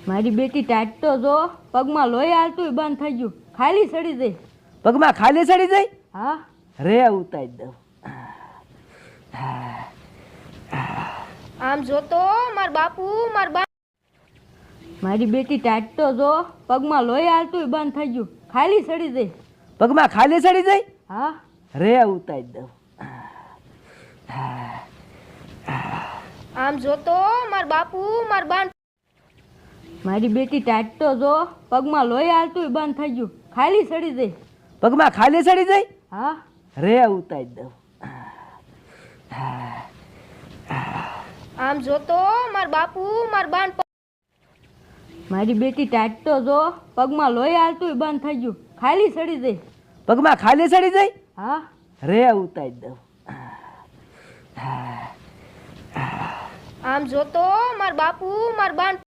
મારી બેટી ટાઈટ તો જો પગમાં લોહી હાલતું બંધ થઈ ગયું, ખાલી સડી જાય. પગમાં ખાલી સડી જાય? હા. રે ઉતારી દઉં. આમ જોતો માર બાપુ માર બા મારી બેટી ટાઈટ તો જો પગમાં લોહી હાલતું બંધ થઈ ગયું, ખાલી સડી જાય. પગમાં ખાલી સડી જાય? હા. રે ઉતારી દઉં. આમ જોતો માર બાપુ માર બા મારી બેટી ટાઈટ તો જો પગમાં લોહી હાલતું બંધ થઈ ગયું, ખાલી સડી જાય. પગમાં ખાલી સડી જાય? હા. રે ઉતારી દઉં. આમ જોતો માર બાપુ માર બા મારી બેટી ટાઈટ તો જો પગમાં લોહી હાલતું બંધ થઈ ગયું, ખાલી સડી જાય. પગમાં ખાલી સડી જાય? હા. રે ઉતારી દઉં. આમ જોતો માર બાપુ માર બા